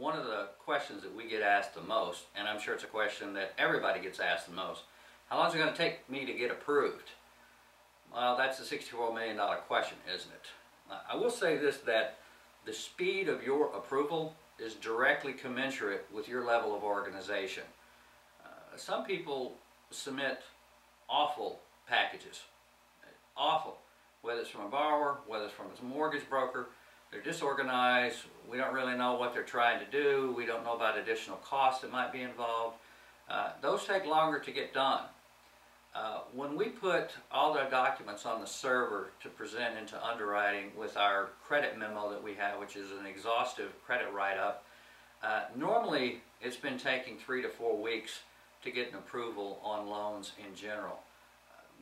one of the questions that we get asked the most, and I'm sure it's a question that everybody gets asked the most, how long is it going to take me to get approved? Well, that's a $64 million question, isn't it? I will say this, that the speed of your approval is directly commensurate with your level of organization. Some people submit awful packages, awful, whether it's from a borrower, whether it's from a mortgage broker. They're disorganized, we don't really know what they're trying to do, we don't know about additional costs that might be involved. Those take longer to get done. When we put all the documents on the server to present into underwriting with our credit memo that we have, which is an exhaustive credit write-up, normally it's been taking 3 to 4 weeks to get an approval on loans in general.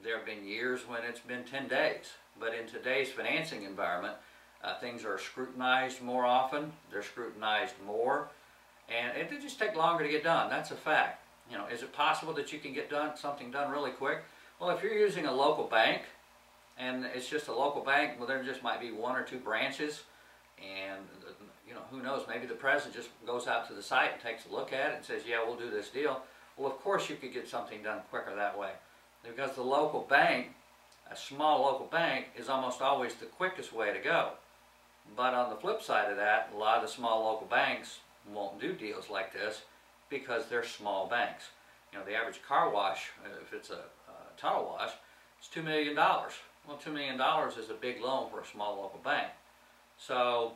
There have been years when it's been 10 days, but in today's financing environment, things are scrutinized more often, they're scrutinized more, and it just takes longer to get done. That's a fact. You know, is it possible that you can get something done really quick? Well, if you're using a local bank, and it's just a local bank, well, there just might be 1 or 2 branches, and you know, who knows, maybe the president just goes out to the site and takes a look at it and says, yeah, we'll do this deal. Well, of course you could get something done quicker that way, because the local bank, a small local bank, is almost always the quickest way to go. But on the flip side of that, a lot of the small local banks won't do deals like this because they're small banks. You know, the average car wash, if it's a tunnel wash, it's $2 million. Well, $2 million is a big loan for a small local bank. So,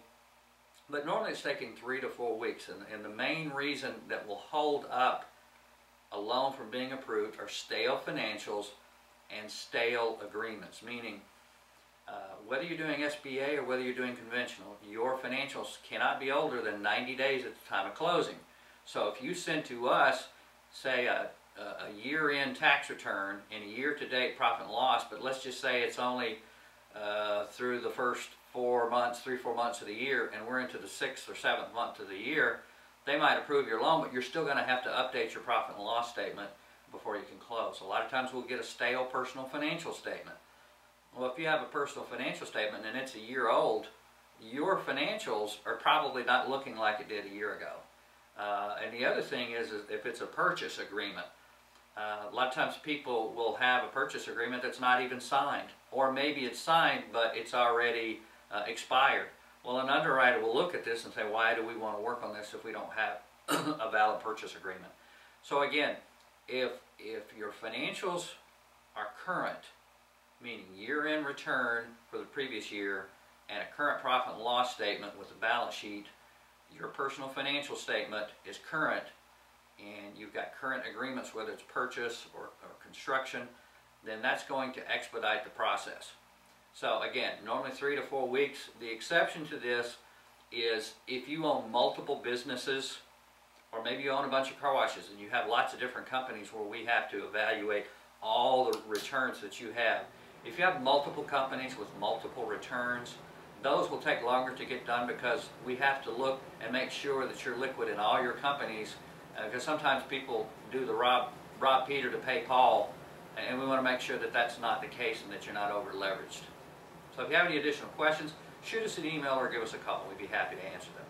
but normally it's taking 3 to 4 weeks, and the main reason that will hold up a loan from being approved are stale financials and stale agreements, meaning whether you're doing SBA or whether you're doing conventional, your financials cannot be older than 90 days at the time of closing. So if you send to us, say, a year-end tax return and a year-to-date profit and loss, but let's just say it's only through the first 4 months, 3-4 months of the year, and we're into the 6th or 7th month of the year, they might approve your loan, but you're still going to have to update your profit and loss statement before you can close. A lot of times we'll get a stale personal financial statement. Well, if you have a personal financial statement and it's a year old, your financials are probably not looking like it did a year ago. And the other thing is if it's a purchase agreement, a lot of times people will have a purchase agreement that's not even signed, or maybe it's signed but it's already expired. Well, an underwriter will look at this and say, why do we want to work on this if we don't have a valid purchase agreement? So again, if your financials are current, meaning year-end return for the previous year and a current profit and loss statement with a balance sheet, your personal financial statement is current, and you've got current agreements, whether it's purchase or construction, then that's going to expedite the process. So again, normally 3 to 4 weeks. The exception to this is if you own multiple businesses, or maybe you own a bunch of car washes and you have lots of different companies where we have to evaluate all the returns that you have. If you have multiple companies with multiple returns, those will take longer to get done because we have to look and make sure that you're liquid in all your companies, because sometimes people do the rob Peter to pay Paul, and we want to make sure that that's not the case and that you're not over leveraged. So if you have any additional questions, shoot us an email or give us a call. We'd be happy to answer them.